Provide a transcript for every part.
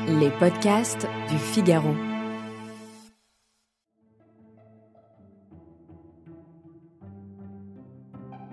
Les podcasts du Figaro.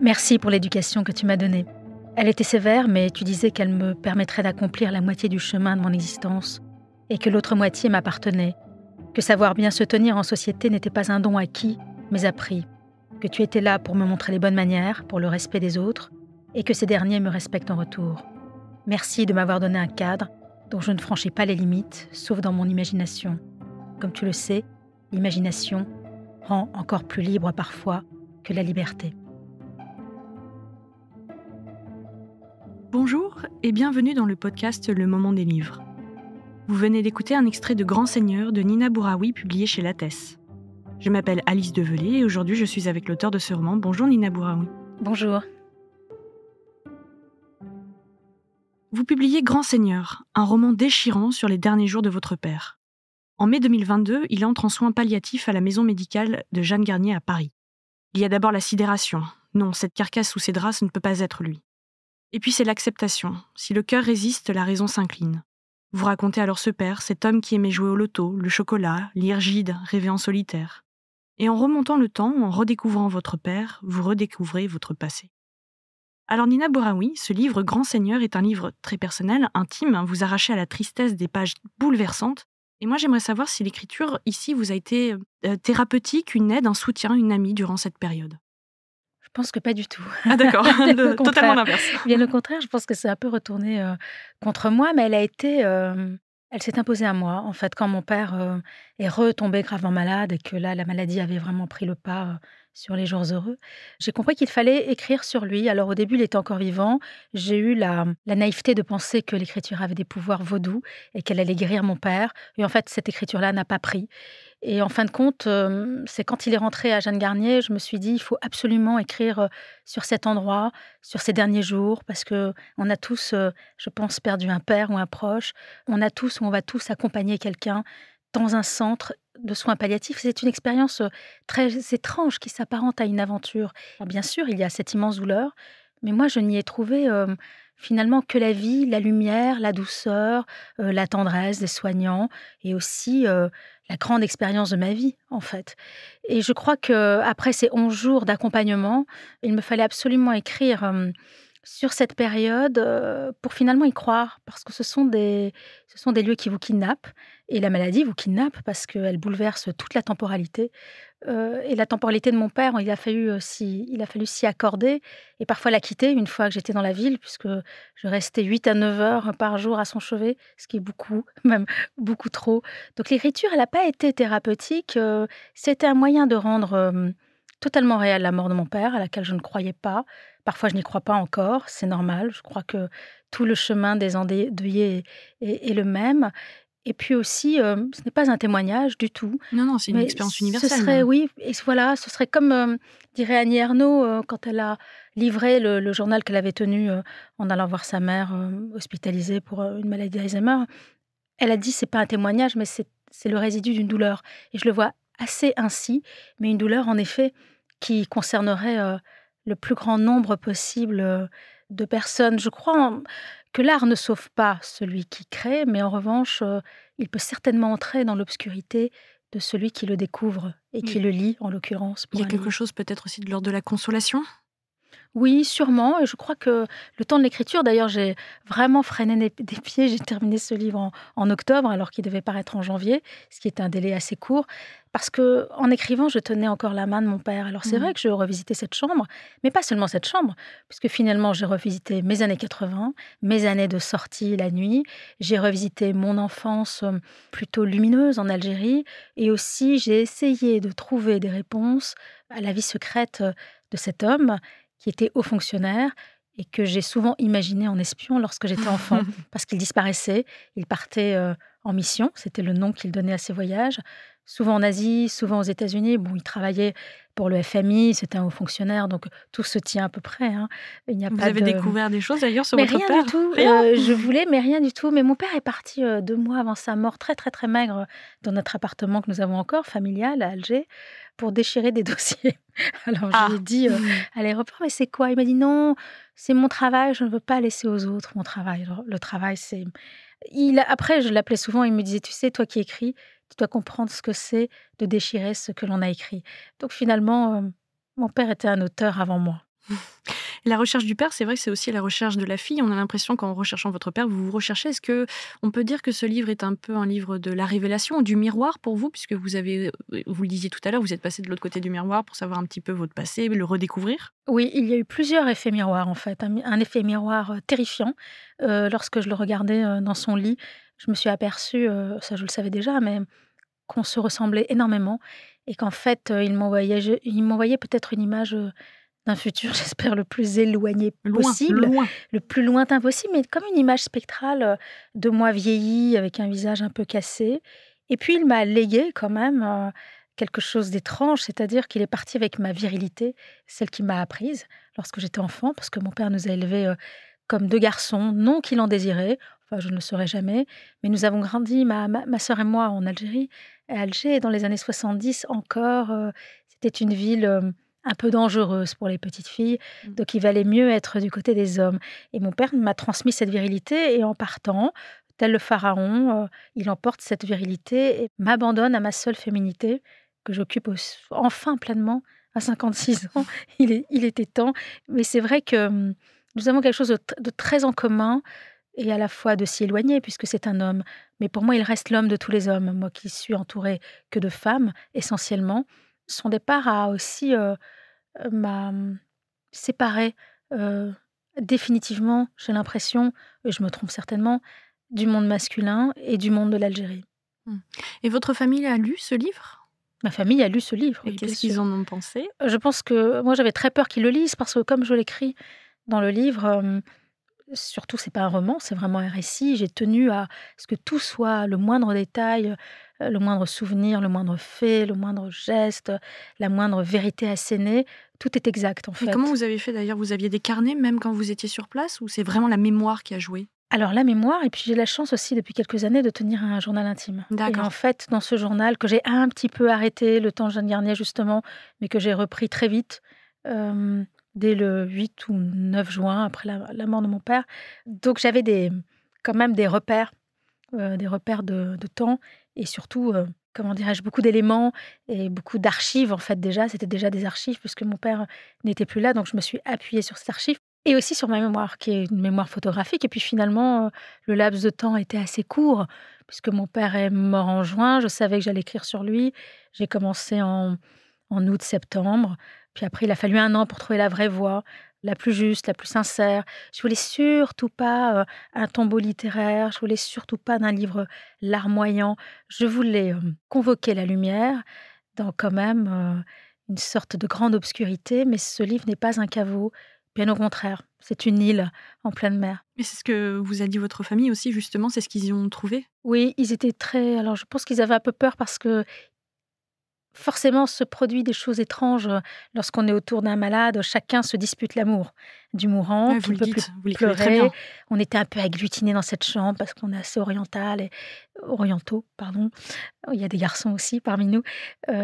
Merci pour l'éducation que tu m'as donnée. Elle était sévère, mais tu disais qu'elle me permettrait d'accomplir la moitié du chemin de mon existence et que l'autre moitié m'appartenait, que savoir bien se tenir en société n'était pas un don acquis, mais appris, que tu étais là pour me montrer les bonnes manières, pour le respect des autres, et que ces derniers me respectent en retour. Merci de m'avoir donné un cadre dont je ne franchis pas les limites, sauf dans mon imagination. Comme tu le sais, l'imagination rend encore plus libre parfois que la liberté. Bonjour et bienvenue dans le podcast Le Moment des livres. Vous venez d'écouter un extrait de Grand Seigneur de Nina Bouraoui publié chez Lattès. Je m'appelle Alice Develay et aujourd'hui je suis avec l'auteur de ce roman. Bonjour Nina Bouraoui. Bonjour. Vous publiez Grand Seigneur, un roman déchirant sur les derniers jours de votre père. En mai 2022, il entre en soins palliatifs à la maison médicale de Jeanne Garnier à Paris. Il y a d'abord la sidération. Non, cette carcasse sous ses draps, ce ne peut pas être lui. Et puis c'est l'acceptation. Si le cœur résiste, la raison s'incline. Vous racontez alors ce père, cet homme qui aimait jouer au loto, le chocolat, lire Gide, rêver en solitaire. Et en remontant le temps, en redécouvrant votre père, vous redécouvrez votre passé. Alors Nina Bouraoui, ce livre Grand Seigneur est un livre très personnel, intime, vous arrachez à la tristesse des pages bouleversantes. Et moi j'aimerais savoir si l'écriture ici vous a été thérapeutique, une aide, un soutien, une amie durant cette période. Je pense que pas du tout. Ah d'accord, totalement l'inverse. Bien au contraire, je pense que c'est un peu retourné contre moi, mais elle s'est imposée à moi. En fait, quand mon père est retombé gravement malade et que là, la maladie avait vraiment pris le pas sur les jours heureux, j'ai compris qu'il fallait écrire sur lui. Alors au début, il était encore vivant. J'ai eu la naïveté de penser que l'écriture avait des pouvoirs vaudous et qu'elle allait guérir mon père. Et en fait, cette écriture-là n'a pas pris. Et en fin de compte, c'est quand il est rentré à Jeanne Garnier, je me suis dit, il faut absolument écrire sur cet endroit, sur ces derniers jours, parce qu'on a tous, je pense, perdu un père ou un proche. On va tous accompagner quelqu'un dans un centre de soins palliatifs. C'est une expérience très étrange qui s'apparente à une aventure. Alors, bien sûr, il y a cette immense douleur, mais moi, je n'y ai trouvé finalement que la vie, la lumière, la douceur, la tendresse des soignants et aussi la grande expérience de ma vie, en fait. Et je crois qu'après ces 11 jours d'accompagnement, il me fallait absolument écrire sur cette période pour finalement y croire, parce que ce sont des lieux qui vous kidnappent, et la maladie vous kidnappe parce qu'elle bouleverse toute la temporalité. Et la temporalité de mon père, il a fallu s'y accorder et parfois la quitter une fois que j'étais dans la ville, puisque je restais 8 à 9 heures par jour à son chevet, ce qui est beaucoup, même beaucoup trop. Donc l'écriture, elle n'a pas été thérapeutique, c'était un moyen de rendre totalement réelle la mort de mon père, à laquelle je ne croyais pas. Parfois, je n'y crois pas encore, c'est normal. Je crois que tout le chemin des endeuillés est le même. Et puis aussi, ce n'est pas un témoignage du tout. Non, c'est une Mais expérience universelle. Ce serait, oui, et voilà, ce serait comme dirait Annie Ernaux quand elle a livré le journal qu'elle avait tenu en allant voir sa mère hospitalisée pour une maladie d'Alzheimer. Elle a dit, c'est pas un témoignage, mais c'est le résidu d'une douleur. Et je le vois assez ainsi, mais une douleur, en effet, qui concernerait le plus grand nombre possible de personnes. Je crois que l'art ne sauve pas celui qui crée, mais en revanche, il peut certainement entrer dans l'obscurité de celui qui le découvre et qui le lit, en l'occurrence. Il y a quelque chose peut-être aussi de l'ordre de la consolation ? Oui, sûrement. Et je crois que le temps de l'écriture, d'ailleurs, j'ai vraiment freiné des pieds. J'ai terminé ce livre en octobre, alors qu'il devait paraître en janvier, ce qui est un délai assez court. Parce que en écrivant, je tenais encore la main de mon père. Alors c'est vrai que je revisitais cette chambre, mais pas seulement cette chambre, puisque finalement, j'ai revisité mes années 80, mes années de sortie la nuit. J'ai revisité mon enfance plutôt lumineuse en Algérie. Et aussi, j'ai essayé de trouver des réponses à la vie secrète de cet homme qui était haut fonctionnaire et que j'ai souvent imaginé en espion lorsque j'étais enfant, parce qu'il disparaissait, il partait en mission, c'était le nom qu'il donnait à ses voyages, souvent en Asie, souvent aux États-Unis. Bon, il travaillait pour le FMI, c'était un haut fonctionnaire, donc tout se tient à peu près, hein. Il n'y a Vous pas avez de découvert des choses d'ailleurs sur mais votre rien père? du tout, Rien? je voulais mais rien du tout. Mais mon père est parti, 2 mois avant sa mort, très, très, très maigre, dans notre appartement que nous avons encore, familial, à Alger, pour déchirer des dossiers. Alors je lui ai Ah! dit, à l'aéroport: «Mais c'est quoi?» Il m'a dit: «Non, c'est mon travail, je ne veux pas laisser aux autres mon travail». Alors le travail, c'est après je l'appelais souvent, il me disait: «Tu sais, toi qui écris, tu dois comprendre ce que c'est de déchirer ce que l'on a écrit». Donc finalement, mon père était un auteur avant moi. La recherche du père, c'est vrai que c'est aussi la recherche de la fille. On a l'impression qu'en recherchant votre père, vous vous recherchez. Est-ce que on peut dire que ce livre est un peu un livre de la révélation ou du miroir pour vous? Puisque vous le disiez tout à l'heure, vous êtes passé de l'autre côté du miroir pour savoir un petit peu votre passé, le redécouvrir? Oui, il y a eu plusieurs effets miroirs, en fait. Un effet miroir, terrifiant, lorsque je le regardais, dans son lit. Je me suis aperçue, ça je le savais déjà, mais qu'on se ressemblait énormément et qu'en fait, il m'envoyait peut-être une image, d'un futur, j'espère, le plus éloigné Loin, possible, loin. le plus lointain possible, mais comme une image spectrale, de moi vieillie avec un visage un peu cassé. Et puis il m'a légué quand même, quelque chose d'étrange, c'est-à-dire qu'il est parti avec ma virilité, celle qu'il m'a apprise lorsque j'étais enfant, parce que mon père nous a élevés, comme 2 garçons, non qu'il en désirait, enfin je ne le saurais jamais, mais nous avons grandi, ma sœur et moi, en Algérie, à Alger dans les années 70 encore, c'était une ville, un peu dangereuse pour les petites filles, Mmh. donc il valait mieux être du côté des hommes et mon père m'a transmis cette virilité et en partant, tel le pharaon, il emporte cette virilité et m'abandonne à ma seule féminité que j'occupe enfin pleinement à 56 ans. Il était temps, mais c'est vrai que, nous avons quelque chose de très en commun et à la fois de si éloigné puisque c'est un homme. Mais pour moi, il reste l'homme de tous les hommes. Moi qui suis entourée que de femmes essentiellement, son départ a aussi, m'a, séparée, heu, définitivement, j'ai l'impression, et je me trompe certainement, du monde masculin et du monde de l'Algérie. Mmh. Et votre famille a lu ce livre? Ma famille a lu ce livre, Et oui, bien qu'est-ce qu'ils sûr. en ont pensé? Je pense que moi, j'avais très peur qu'ils le lisent parce que comme je l'écris dans le livre, surtout c'est pas un roman, c'est vraiment un récit. J'ai tenu à ce que tout soit le moindre détail, le moindre souvenir, le moindre fait, le moindre geste, la moindre vérité assénée, tout est exact en Et comment fait. vous avez fait d'ailleurs? Vous aviez des carnets même quand vous étiez sur place ou c'est vraiment la mémoire qui a joué? Alors la mémoire et puis j'ai la chance aussi depuis quelques années de tenir un journal intime et en D'accord. fait dans ce journal que j'ai un petit peu arrêté le temps de Jeanne Garnier justement, mais que j'ai repris très vite, dès le 8 ou 9 juin après la mort de mon père. Donc j'avais quand même des repères de temps et surtout, comment dirais-je? Beaucoup d'éléments et beaucoup d'archives en fait déjà. C'était déjà des archives puisque mon père n'était plus là, donc je me suis appuyée sur ces archives et aussi sur ma mémoire qui est une mémoire photographique et puis finalement, le laps de temps était assez court puisque mon père est mort en juin. Je savais que j'allais écrire sur lui. J'ai commencé en août-septembre, puis après il a fallu 1 an pour trouver la vraie voix, la plus juste, la plus sincère. Je voulais surtout pas, un tombeau littéraire, je voulais surtout pas d'un livre larmoyant. Je voulais, convoquer la lumière dans quand même, une sorte de grande obscurité, mais ce livre n'est pas un caveau, bien au contraire, c'est une île en pleine mer. Et c'est ce que vous a dit votre famille aussi justement, c'est ce qu'ils y ont trouvé? Oui, ils étaient très alors je pense qu'ils avaient un peu peur parce que forcément se produit des choses étranges, lorsqu'on est autour d'un malade, chacun se dispute l'amour du mourant Ouais, vous qui ne le peut plus dites, vous l'écrivez très pleurer. bien. On était un peu agglutinés dans cette chambre parce qu'on est assez orientaux, pardon. Il y a des garçons aussi parmi nous.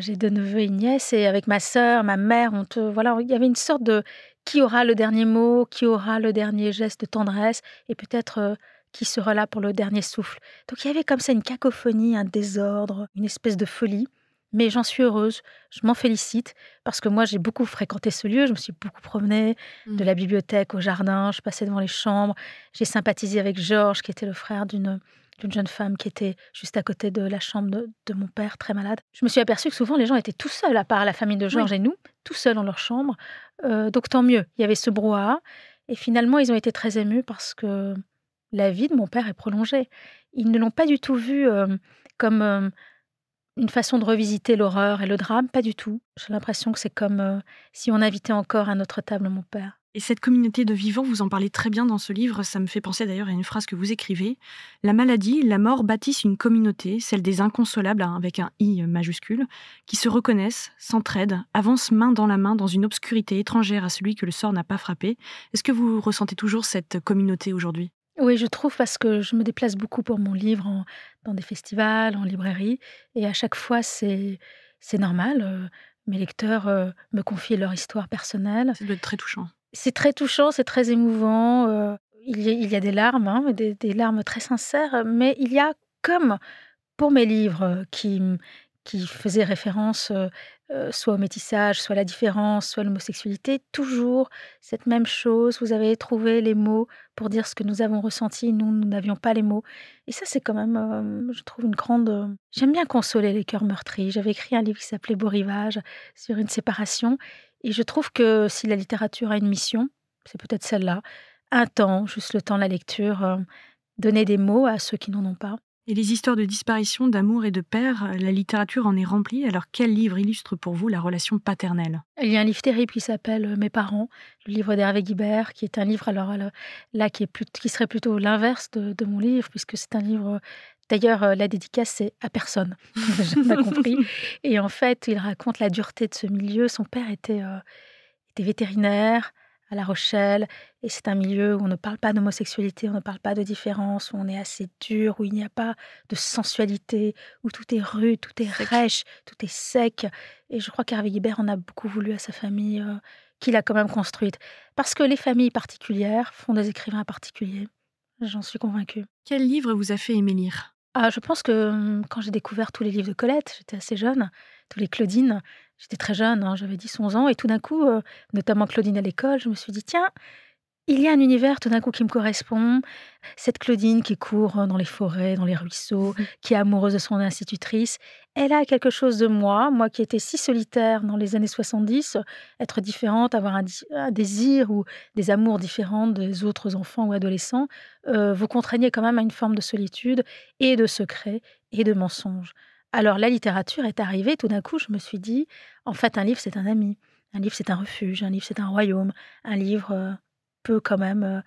J'ai 2 neveux et une nièce et avec ma sœur, ma mère, voilà, il y avait une sorte de qui aura le dernier mot? Qui aura le dernier geste de tendresse? Et peut-être, qui sera là pour le dernier souffle? Donc il y avait comme ça une cacophonie, un désordre, une espèce de folie. Mais j'en suis heureuse, je m'en félicite parce que moi j'ai beaucoup fréquenté ce lieu, je me suis beaucoup promenée, de Mmh. la bibliothèque au jardin, je passais devant les chambres. J'ai sympathisé avec Georges qui était le frère d'une jeune femme qui était juste à côté de la chambre de mon père, très malade. Je me suis aperçue que souvent les gens étaient tout seuls, à part la famille de Georges Oui. et nous, tout seuls dans leur chambre, donc tant mieux. Il y avait ce brouhaha et finalement ils ont été très émus parce que la vie de mon père est prolongée. Ils ne l'ont pas du tout vu, comme, une façon de revisiter l'horreur et le drame, pas du tout. J'ai l'impression que c'est comme, si on invitait encore à notre table mon père. Et cette communauté de vivants, vous en parlez très bien dans ce livre, ça me fait penser d'ailleurs à une phrase que vous écrivez. La maladie, la mort bâtissent une communauté, celle des inconsolables, avec un I majuscule, qui se reconnaissent, s'entraident, avancent main dans la main dans une obscurité étrangère à celui que le sort n'a pas frappé. Est-ce que vous ressentez toujours cette communauté aujourd'hui ? Oui, je trouve parce que je me déplace beaucoup pour mon livre dans des festivals, en librairie et à chaque fois c'est normal, mes lecteurs, me confient leur histoire personnelle. Ça doit être très touchant. C'est très touchant, c'est très émouvant, il y a des larmes, hein, des larmes très sincères, mais il y a comme pour mes livres, qui faisaient référence, soit au métissage, soit à la différence, soit à l'homosexualité, toujours cette même chose. Vous avez trouvé les mots pour dire ce que nous avons ressenti, nous n'avions pas les mots et ça, c'est quand même, je trouve une grande, j'aime bien consoler les cœurs meurtris. J'avais écrit un livre qui s'appelait Beau rivage sur une séparation et je trouve que si la littérature a une mission, c'est peut-être celle-là. Un temps, juste le temps de la lecture, donner des mots à ceux qui n'en ont pas. Et les histoires de disparition, d'amour et de père, la littérature en est remplie. Alors quel livre illustre pour vous la relation paternelle ? Il y a un livre terrible qui s'appelle Mes parents, le livre d'Hervé Guibert, qui est un livre alors là qui serait plutôt l'inverse de mon livre, puisque c'est un livre. D'ailleurs, la dédicace, c'est à personne. Je n'ai pas compris. Et en fait, il raconte la dureté de ce milieu. Son père était vétérinaire à La Rochelle. Et c'est un milieu où on ne parle pas d'homosexualité, on ne parle pas de différence, où on est assez dur, où il n'y a pas de sensualité, où tout est rude, tout est rêche, tout est sec. Et je crois qu'Hervé Guibert en a beaucoup voulu à sa famille, qu'il a quand même construite. Parce que les familles particulières font des écrivains particuliers. J'en suis convaincue. Quel livre vous a fait aimer lire ? Je pense que quand j'ai découvert tous les livres de Colette, j'étais assez jeune, tous les Claudine, j'étais très jeune, hein, j'avais 10-11 ans, et tout d'un coup, notamment Claudine à l'école, je me suis dit, tiens, il y a un univers tout d'un coup qui me correspond. Cette Claudine qui court dans les forêts, dans les ruisseaux, qui est amoureuse de son institutrice, elle a quelque chose de moi qui étais si solitaire dans les années 70, être différente, avoir un désir ou des amours différents des autres enfants ou adolescents, vous contraignez quand même à une forme de solitude et de secret et de mensonge. Alors la littérature est arrivée, tout d'un coup je me suis dit, en fait un livre c'est un ami, un livre c'est un refuge, un livre c'est un royaume, un livre peut quand même,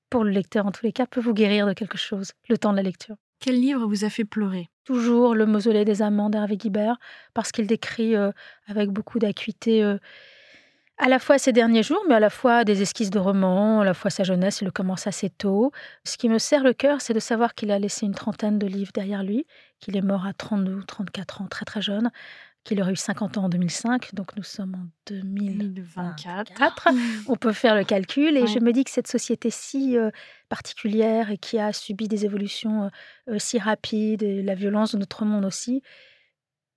pour le lecteur en tous les cas, peut vous guérir de quelque chose, le temps de la lecture. Quel livre vous a fait pleurer ? Toujours Le mausolée des amants d'Hervé Guibert, parce qu'il décrit avec beaucoup d'acuité à la fois ses derniers jours, mais à la fois des esquisses de romans, à la fois sa jeunesse, il le commence assez tôt. Ce qui me serre le cœur, c'est de savoir qu'il a laissé une trentaine de livres derrière lui, qu'il est mort à 32 ou 34 ans, très très jeune, qu'il aurait eu 50 ans en 2005, donc nous sommes en 2024. On peut faire le calcul et je me dis que cette société si particulière et qui a subi des évolutions si rapides, et la violence de notre monde aussi,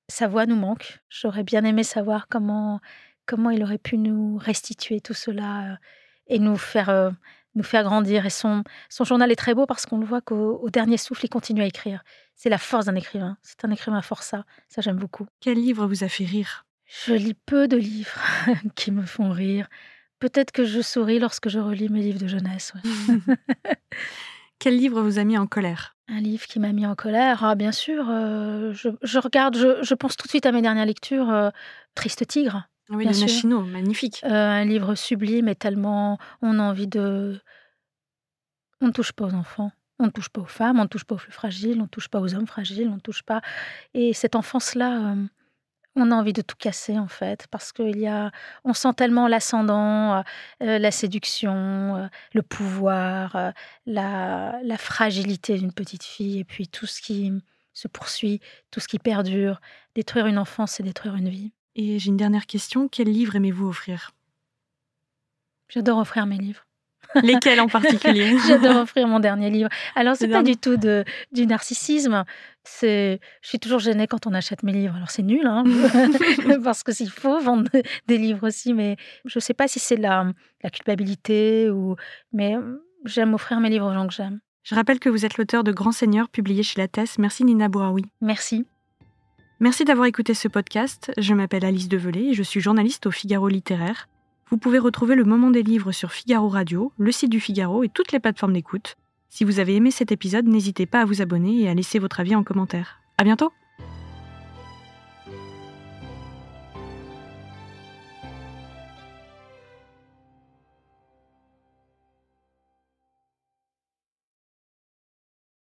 sa voix nous manque. J'aurais bien aimé savoir comment il aurait pu nous restituer tout cela et nous faire grandir. Et son journal est très beau parce qu'on le voit qu'au dernier souffle, il continue à écrire. C'est la force d'un écrivain. C'est un écrivain forçat. Ça, j'aime beaucoup. Quel livre vous a fait rire ? Je lis peu de livres qui me font rire. Peut-être que je souris lorsque je relis mes livres de jeunesse. Ouais. Quel livre vous a mis en colère ? Un livre qui m'a mis en colère, bien sûr. Je regarde, je pense tout de suite à mes dernières lectures. Triste Tigre. Oui, de Machino, magnifique. Un livre sublime et tellement on a envie de... On ne touche pas aux enfants, on ne touche pas aux femmes, on ne touche pas aux plus fragiles, on ne touche pas aux hommes fragiles, on ne touche pas... Et cette enfance-là, on a envie de tout casser en fait, parce on sent tellement l'ascendant, la séduction, le pouvoir, la fragilité d'une petite fille, et puis tout ce qui se poursuit, tout ce qui perdure. Détruire une enfance, c'est détruire une vie. Et j'ai une dernière question. Quel livre aimez-vous offrir ? J'adore offrir mes livres. Lesquels en particulier ? J'adore offrir mon dernier livre. Alors, c'est pas du tout du narcissisme. Je suis toujours gênée quand on achète mes livres. Alors, c'est nul, hein, parce que s'il faut vendre des livres aussi, mais je sais pas si c'est la culpabilité mais j'aime offrir mes livres aux gens que j'aime. Je rappelle que vous êtes l'auteur de Grand Seigneur, publié chez Lattès. Merci Nina Bouraoui. Merci. Merci d'avoir écouté ce podcast. Je m'appelle Alice Develay et je suis journaliste au Figaro Littéraire. Vous pouvez retrouver le moment des livres sur Figaro Radio, le site du Figaro et toutes les plateformes d'écoute. Si vous avez aimé cet épisode, n'hésitez pas à vous abonner et à laisser votre avis en commentaire. À bientôt!